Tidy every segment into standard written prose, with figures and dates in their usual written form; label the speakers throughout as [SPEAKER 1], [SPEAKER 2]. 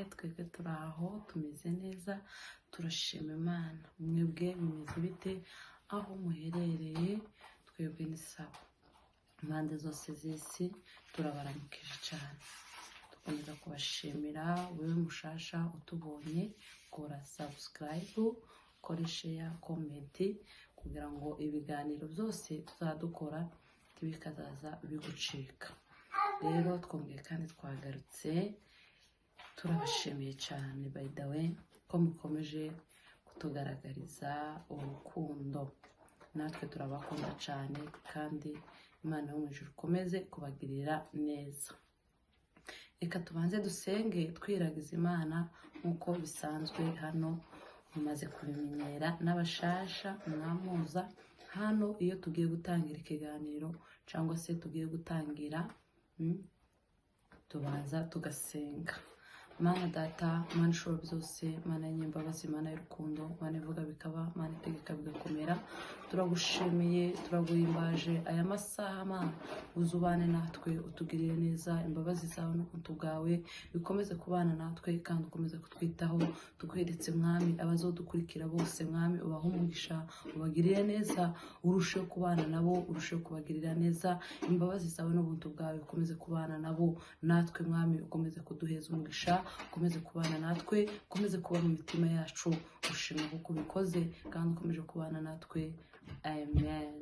[SPEAKER 1] twebwe turaho tumeze neza turashima Imana. Mwebwe bimeze bite aho muherereye? Twebwe ni sawa, impande zose z'isi turabaramukije cyane. Dukomeza kubashimira wewe mushasha utubonye, kora subscribe, kora share, comment kugira ngo ibiganiro byose tuzadukora bikazaza bigucika. Rero twongeye kandi twagarutse, turabashimiye cyane by the way ko mukomeje kutugaragariza urukundo. Natwe turabakunda cyane kandi Imana yo mu ijuru ikomeze kubagirira neza. Reka tubanze dusenge twiragiza Imana nk'uko bisanzwe. Hano mumaze kubimenyera n'abashasha mwamuza hano iyo tugiye gutangira ikiganiro cyangwa se tugiye gutangira tubanza tugasenga. Mana data, Mana ishobora byose, Mana y'imbabazi, Mana y'urukundo, Mana ivuga bikaba, Mana itegeka bigakomera, turagushimiye turaguhimbaje aya masaha. Mana uzubane natwe, utugirire neza, imbabazi zawe n'ukuntu bwawe bikomeze kubana natwe kandi ukomeze kutwitaho. Tukweretse Mwami abazodukurikira bose, Mwami ubahe umugisha, ubagirire neza, urusheho kubana nabo, urusheho kubagirira neza. Imbabazi zawe n'ubuntu bwawe bikomeze kubana nabo, natwe Mwami ukomeze kuduheza umugisha, ukomeze kubana natwe, ukomeze kuba mu mitima yacu. Ushimwe kuko ubikoze kandi ukomeje kubana natwe, amen.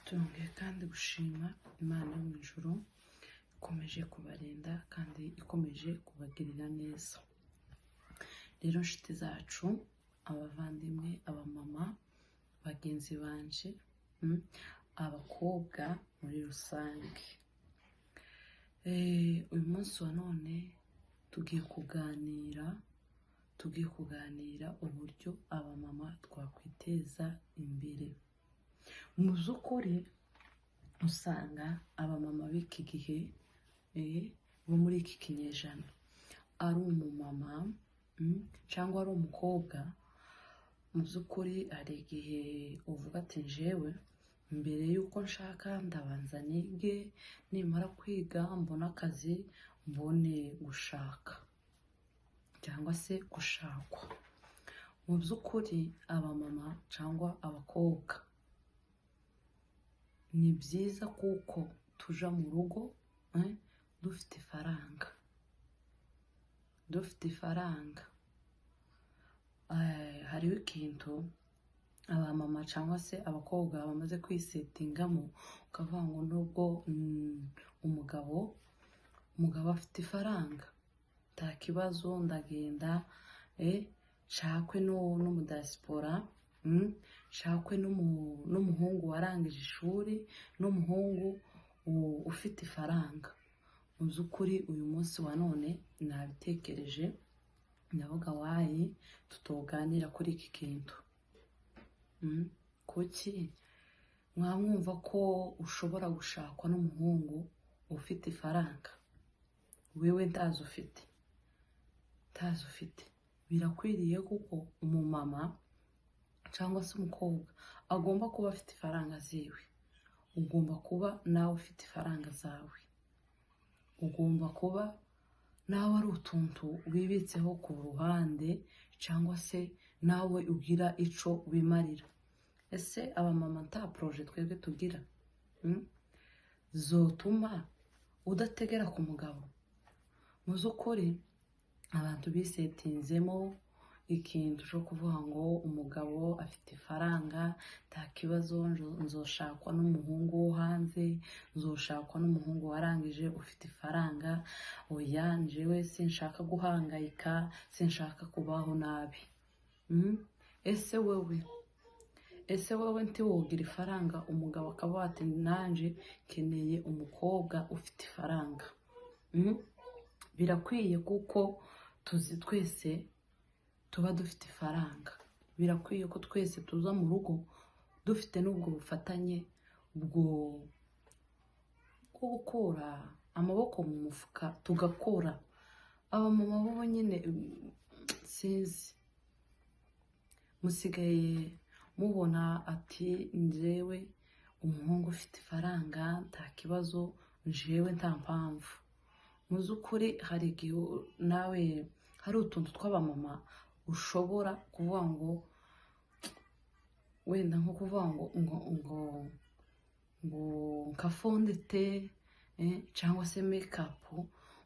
[SPEAKER 1] Turongeye kandi gushima Imana yo mu ijuru, ikomeje kubarinda kandi ikomeje kubagirira neza. Rero nshuti zacu, abavandimwe, abamama, bagenzi banje, abakobwa muri rusange, uyu munsi wa none tugiye kuganira uburyo abamama twakwiteza imbere. Mu by'ukuri usanga abamama b'iki gihe bo muri iki kinyejana, ari umumama cyangwa ari umukobwa, mu by'ukuri hari igihe uvuga ati njyewe mbere y'uko nshaka ndabanza nige, nimara kwiga mbona akazi mbone gushaka cyangwa se gushakwa. Mu by'ukuri abamama cyangwa abakobwa ni byiza kuko tuja mu rugo dufite ifaranga. Hariho ikintu abamama cyangwa se abakobwa bamaze kwisetingamo, ukavuga ngo nubwo umugabo afite ifaranga nta kibazo, ndagenda nshakwe n'umudasipora, nshakwe n'umuhungu warangije ishuri, n'umuhungu ufite ifaranga. Mu by'ukuri uyu munsi wa none nabitekereje, ndavuga wayi tutoganira kuri iki kintu. Kuki mwamwumva ko ushobora gushakwa n'umuhungu ufite ifaranga, wewe ntazo ufite? Birakwiriye kuko umumama cyangwa se umukobwa agomba kuba afite ifaranga ziwe, ugomba kuba nawe ufite ifaranga zawe, ugomba kuba nawe ari utuntu wibitseho ku ruhande cyangwa se nawe ugira ico bimarira. Ese abamama nta proje twebwe tugira zotuma udategera ku mugabo? Mu by'ukuri abantu bisetinzemo ikintu cyo kuvuga ngo umugabo afite ifaranga nta kibazo, nzoshakwa n'umuhungu wo hanze, nzoshakwa n'umuhungu warangije ufite ifaranga. Oya, njyewe sinshaka guhangayika, sinshaka kubaho nabi. Ese wowe ntiwogira ifaranga, umugabo akaba ati nanje keneye umukobwa ufite ifaranga? Birakwiye kuko tuzi twese tuba dufite ifaranga. Birakwiye ko twese tuza mu rugo dufite n'ubwo bufatanye bwo gukura amaboko mu mufuka tugakora. Abamama bo nyine sinzi, musigaye mubona ati njyewe umuhungu ufite ifaranga nta kibazo, njyewe nta mpamvu. mu by'ukuri hari igihe nawe hari utuntu tw'abamama ushobora kuvuga ngo wenda nko kuvuga ngo nka fondete cyangwa se mekapu,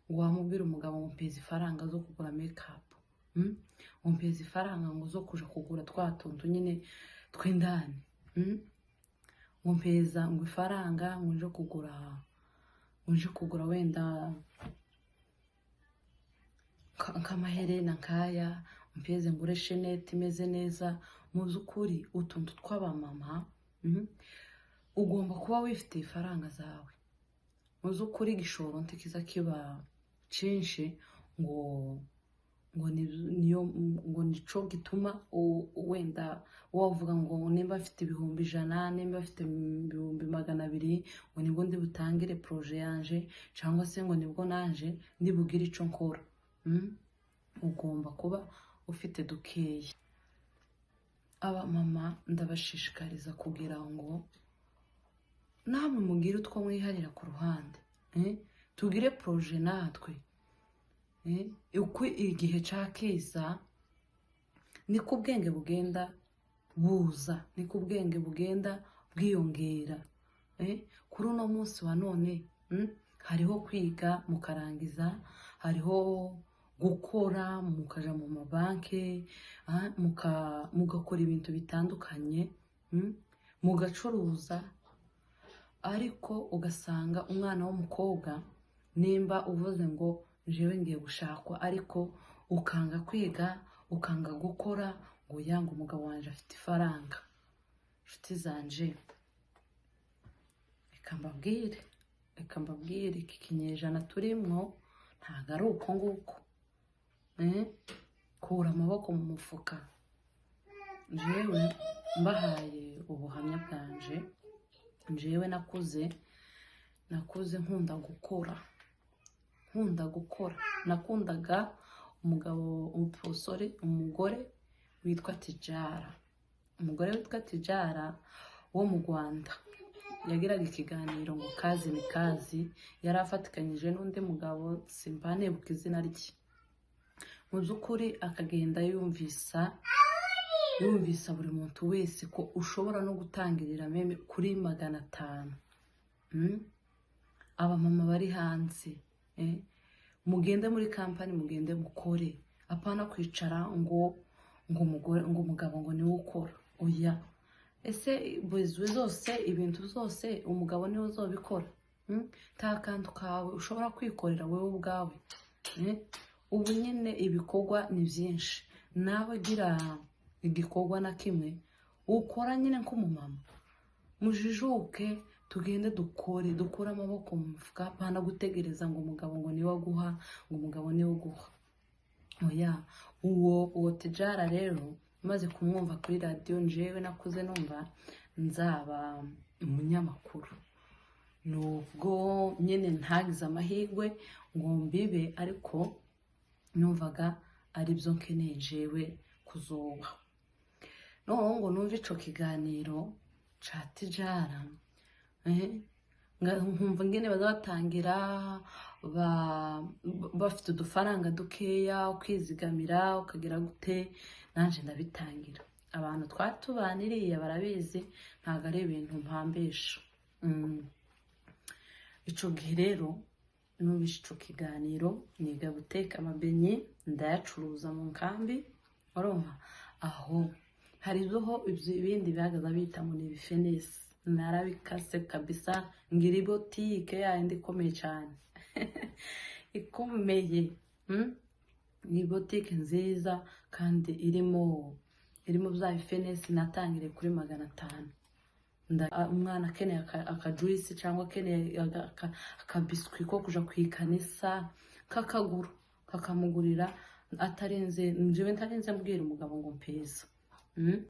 [SPEAKER 1] ngo wamubwira umugabo ngo mpeza ifaranga zo kugura mekapu, ngo mpeza ifaranga ngo zo kuja kugura twa tuntu nyine tw'indani, ngo mpeza ngo ifaranga ngo nje kugura wenda nk'amaherena nkaya, mpeze ngure shenete imeze neza. Mu by'ukuri utuntu tw'abamama ugomba kuba wifite ifaranga zawe. Mu by'ukuri igishoro ntikiza kiba cyinshi ngo nico gituma wenda wavuga ngo nimba afite ibihumbi 100, nimba afite ibihumbi 200, ngo nibwo ndi butangire proje yanje, cyangwa se ngo nibwo nanje ndibugire ico nkora. Ugomba kuba ufite dukeya. Abamama ndabashishikariza kugira ngo namwe mugire utwo mwiharira ku ruhande, tugire proje natwe. Uko igihe cakiza niko ubwenge bugenda buza, niko ubwenge bugenda bwiyongera. Kuri uno munsi wa none hariho kwiga mukarangiza, hariho gukora mukaja mu mabanki, mugakora ibintu bitandukanye, mugacuruza. Ariko ugasanga umwana w'umukobwa nimba uvuze ngo jewe ngiye gushakwa, ariko ukanga kwiga, ukanga gukora, ngo yanga umugabo wanje afite ifaranga. Inshuti zanje, reka mbabwire iki kinyejana turimwo ntago ari uko nguko. Kura amaboko mu mufuka. Jewe mbahaye ubuhamya bwanje, jewe nakuze nkunda gukora. Nakundaga umugore witwa Tijara. Umugore witwa Tijara wo mu Rwanda yagiraga ikiganiro ngo kazi ni kazi, yari afatikanyije n'undi mugabo simbanebuka izina rye. Mu by'ukuri akagenda yumvisa buri muntu wese ko ushobora no gutangirira meme kuri 500. Abamama bari hanze, mugende muri kampani, mugende mukore, apana kwicara ngo umugabo ngo niwe ukora. Oya, ese buzwe zose ibintu zose umugabo niwe uzobikora? Ta kantu kawe ushobora kwikorera wewe ubwawe. Ubu nyine ibikorwa ni byinshi, nawe gira igikorwa na kimwe ukora nyine nk'umumama. Mujijuke, tugende dukore amaboko mu mufuka, apana gutegereza ngo umugabo ngo niwe aguha, ngo umugabo niwe uguha. Oya, uwo Tijara rero maze kumwumva kuri radio, njewe nakuze numva nzaba umunyamakuru. Nubwo nyine ntagize amahirwe ngo mbibe, ariko numvaga ari byo nkeneye jewe kuzoba. Noneho ngo numva ico kiganiro ca Tijara, nkumva ngene bazatangira bafite udufaranga dukeya, ukwizigamira, ukagira gute. Nanje ndabitangira. Abantu twatubaniriye barabizi, ntago ari ibintu mpambesha. Ico gihe rero numvise ico kiganiro, niga guteka amabenye, ndayacuruza mu nkambi. Urumva aho hariho ibindi bagaza bita ngo ni ibifenesi. Narabikase kabisa, ngira ibotike yandi ikomeye cyane. Ikomeye, ni botike nziza kandi irimo bya bifenesi. Natangire kuri 500. Umwana akeneye akajuisi cyangwa akeneye akabiswi ko kuja kwikanisa, kakamugurira atarenze, njyewe ntarenze mbwira umugabo ngo mpeza.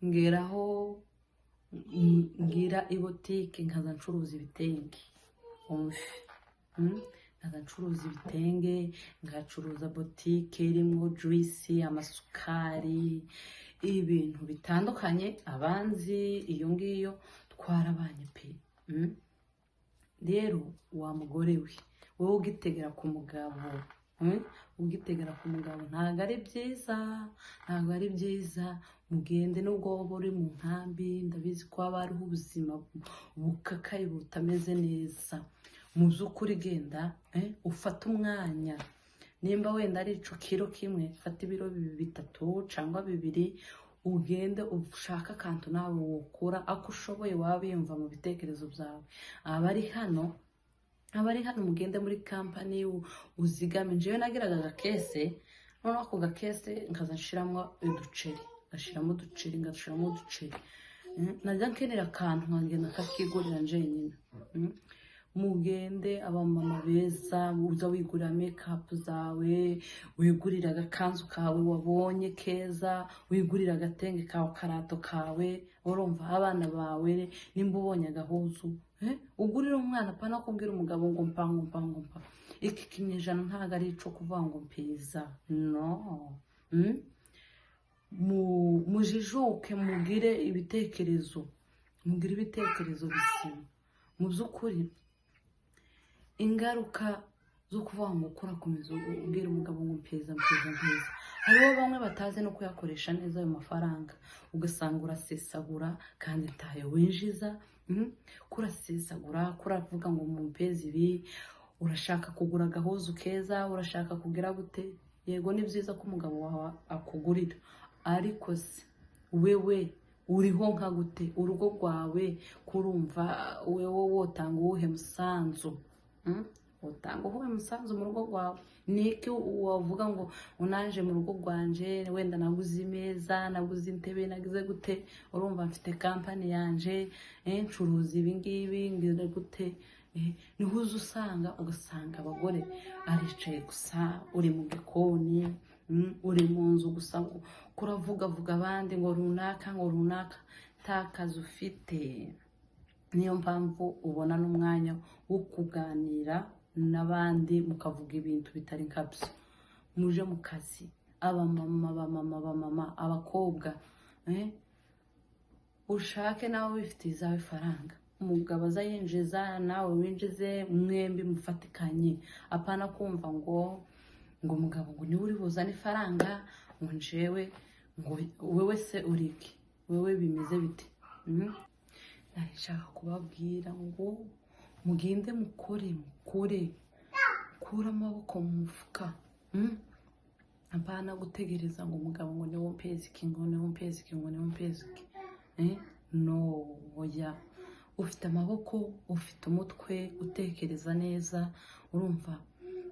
[SPEAKER 1] Ngeraho ngira ibotike, nkaza ncuruza ibitenge. Nkaza ncuruza ibitenge, ngacuruza botike irimo juisi, amasukari, ibintu bitandukanye. Abanzi iyo ngiyo twarabanye pe. Rero wa mugore we wowe ugitegera ku mugabo ugitegera ku mugabo ntabwo ari byiza, ntabwo ari byiza. Mugende nubwo waba uri mu nkambi, ndabizi ko haba hariho ubuzima bukakaye butameze neza. Mu by'ukuri genda ufate umwanya, nimba wenda ari ico kiro kimwe fata ibiro 3 cyangwa 2, ugende ushaka akantu nawe wokora ako ushoboye waba yumva mu bitekerezo byawe. abari hano mugende muri kampani uzigame. Njewe nagiraga agakese, noneho ako gakese nkaza nshiramo uduceri, ngashiramo uduceri, najya nkenera akantu nkagenda kakigurira njenyine. Mugende abamama beza, uza wigurira makeup zawe, wigurira agakanzu kawe wabonye keza, wigurira agatenge kawe, karato kawe, urumva abana bawe nimba ubonye agahuzu ugurira umwana, pana kubwira umugabo ngo mpa. Iki kinyejana ntago ari ico kuvuga ngo mpiza, no. Mujijuke, mugire ibitekerezo bizima. Mu by'ukuri ingaruka zo kuvuga ngo ukora komeza ubwira umugabo ngo mpeza. Hariho bamwe batazi no kuyakoresha neza ayo mafaranga, ugasanga urasesagura kandi ntayo winjiza. Kurasesagura, kuravuga ngo mumpezi ibi, urashaka kugura agahuzu keza, urashaka kugira gute. Yego ni byiza ko umugabo wawe akugurira, ariko se wewe uriho nka gute? Urugo rwawe kurumva wewe wotanga uwuhe musanzu? Utanga uwuhe musanzu mu rugo rwawe? Niki wavuga ngo unanje mu rugo rwanje, wenda naguze imeza, naguze intebe, nagize gute, urumva mfite kampani yanje, ncuruza ibi ngibi, ngize gute. Niho ugasanga abagore aricaye gusa, uri mu gikoni, uri mu nzu gusa, kuravuga abandi ngo runaka, ntakazi ufite. Niyo mpamvu ubona n'umwanya wo kuganira n'abandi mukavuga ibintu bitari nkabyo. Muje mu kazi, abamama, abakobwa, ushake nawe bifite izawe faranga, umugabo aza yinjiza nawe winjize, mwembi mufatikanye. Apana kumva ngo umugabo ngo niwe uri buzane ifaranga, ngo njewe, ngo wewe se uriki, wewe bimeze bite? Nashaka kubabwira ngo mugende mukore, kura amaboko mu mufuka. Apana gutegereza ngo umugabo ngo niwe mpezi iki, no, oya. Ufite amaboko, ufite umutwe, utekereza neza, urumva.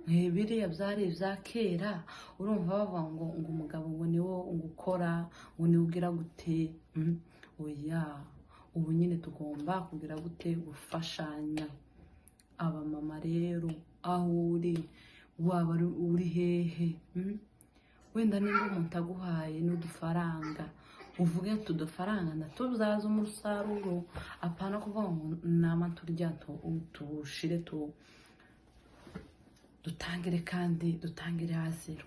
[SPEAKER 1] Biriya byari ibya kera, urumva bavuga ngo umugabo ngo niwo ngukora, ngo niwe ugira gute. Oya, ubu nyine tugomba kugira gute, gufashanya. Abamama rero, aho uri, waba uri hehe, wenda nimba umuntu aguhaye n'udufaranga, uvuge udufaranga ndatuzaza umusaruro. Apana kuvuga ngo nama turya tushire dutangire hazero.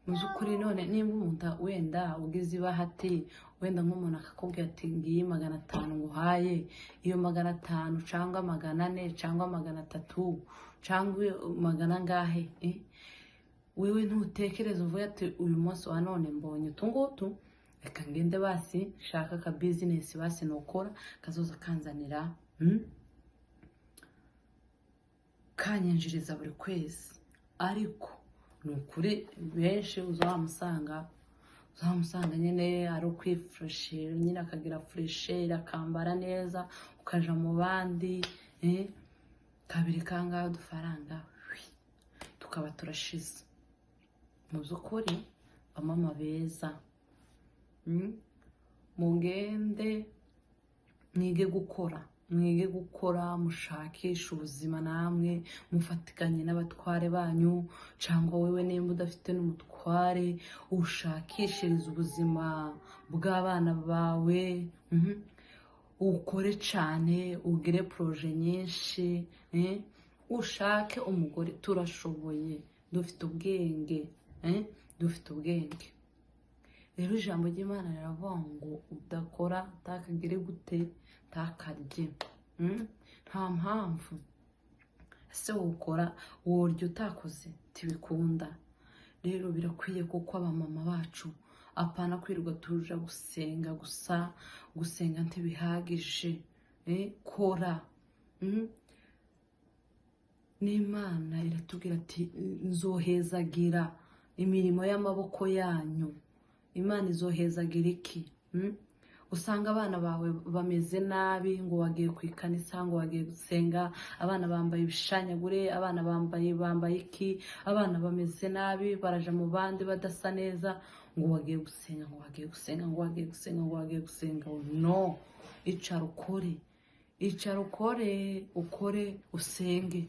[SPEAKER 1] Mu by'ukuri none nimba umuntu wenda ugize ibahati, wenda nk'umuntu akakubwira ati ngiye 500 nguhaye, iyo 500 cyangwa 400 cyangwa 300 cyangwa 100 ngahe, wewe ntutekereza uvuga ati uyu munsi wa none mbonye utungutu, reka ngende basi shaka ka business basi nokora kazoza kanzanira kanyinjiriza buri kwezi. Ariko nukuri benshi uzamusanga nyine ari kwifresher, nyine akagira fresher, akambara neza, ukaja mu bandi, kabiri kangaho dufaranga tukaba turashize. Mu by'ukuri abamama beza, mugende mwige gukora, mushakisha ubuzima namwe, mufatikanye n'abatware banyu, cyangwa wewe nimba udafite n'umutware, ushakishiriza ubuzima bw'abana bawe. Ukore cyane, ugire proje nyinshi, ushake umugore. Turashoboye, dufite ubwenge. Rero ijambo ry'Imana riravuga ngo udakora ntakagire gute, ntakarye. Nta mpamvu. ese wokora worya utakoze tibikunda. Rero birakwiye kuko abamama bacu apana kwirirwa tuja gusenga gusa, gusenga ntibihagije, kora. N'Imana iratubwira ati nzohezagira imirimo y'amaboko yanyu. Imana izohezagira iki? Usanga abana bawe bameze nabi ngo wagiye ku ikanisa, ngo wagiye gusenga, abana bambaye ibishanyagure, abana bambaye iki, abana bameze nabi, baraja mu bandi badasa neza, ngo wagiye gusenga, ngo wagiye gusenga, ngo wagiye gusenga, ngo wagiye gusenga. No, icara ukore, ukore usenge.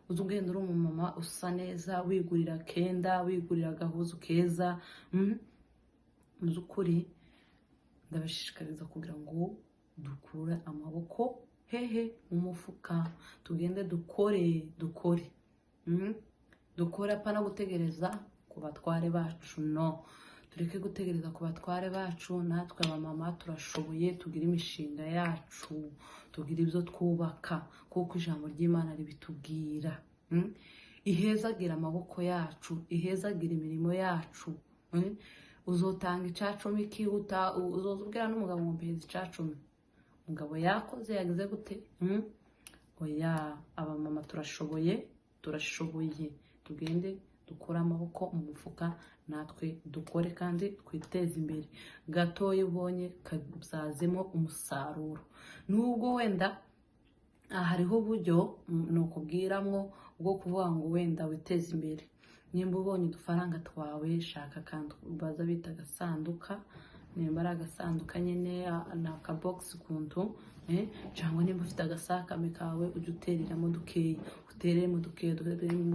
[SPEAKER 1] Uzi ugenda uri umumama usa neza, wigurira kenda, wigurira agahuzu keza. Uzi ukuri ndabashishikariza kugira ngo dukure amaboko mu mufuka, tugende dukore apana gutegereza ku batware bacu. No, tureke gutegereza ku batware bacu. Natwe abamama turashoboye, tugira imishinga yacu, tugira ibyo twubaka, kuko ijambo ry'Imana ribitubwira. Ihezagira amaboko yacu, ihezagira imirimo yacu. Uzotanga icacumi kihuta, uzozubwira n'umugabo ngo mpeza icacumi, umugabo yakoze yagize gute? Oya, abamama turashoboye, tugende dukura amaboko mu mufuka, natwe dukore kandi twiteze imbere. Gatoya ubonye kabyazemo umusaruro. Nubwo wenda hariho uburyo nukubwiramwo bwo kuvuga ngo wenda witeze imbere. Nimba ubonye udufaranga twawe, shaka kandi baza bita agasanduka, nimba ari agasanduka nyine ni akabox kuntu, cyangwa nimba ufite agasakame kawe ujye utereramo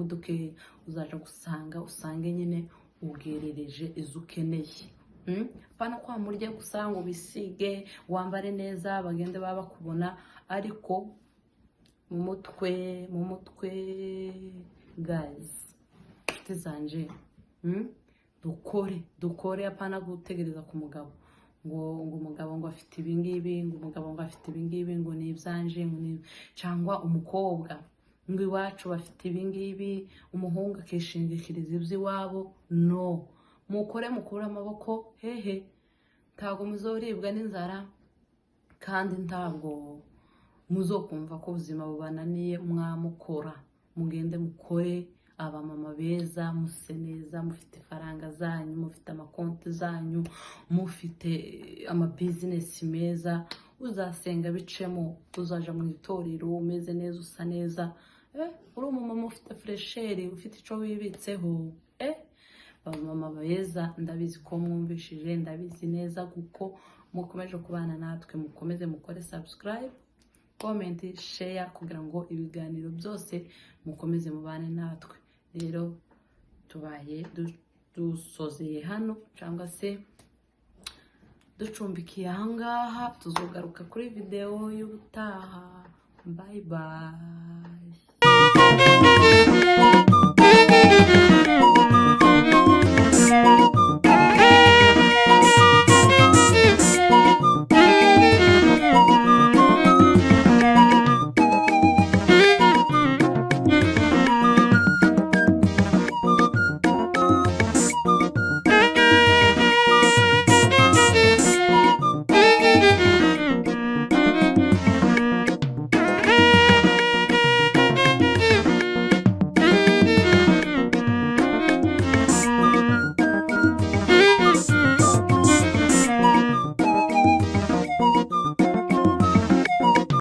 [SPEAKER 1] dukeya, uzaja gusanga usange nyine ubwerereje izo ukeneye. Pana kwa murye gusa ngo bisige wambare neza bagende baba bakubona, ariko mu mutwe guys, zanje dukore apana gutegereza ku mugabo ngo umugabo ngo afite ibingibi, ngo umugabo ngo afite ibingibi, ngo ni ibyanje, cyangwa umukobwa ngo iwacu bafite ibingibi, umuhungu akishingikiriza iby'iwabo. No, mukore amaboko ntabwo muzoribwa n'inzara, kandi ntabwo muzokumva ko ubuzima bubananiye. Mwamukora, mugende mukore. Abamama beza, muse neza, mufite ifaranga zanyu, mufite amakonti zanyu, mufite amabizinesi meza, uzasenga bicemo, uzaja mu itorero umeze neza, usa neza, uri umumama ufite fresheri, ufite ico wibitseho. Abamama beza, ndabizi ko mwumvishije, ndabizi neza kuko mukomeje kubana natwe. Mukomeze mukore subscribe, comment, share kugira ngo ibiganiro byose mukomeze mubane natwe. Rero tubaye dusozeye hano, cyangwa se ducumbikiye ahangaha. Tuzogaruka kuri video y'ubutaha. Bye bye.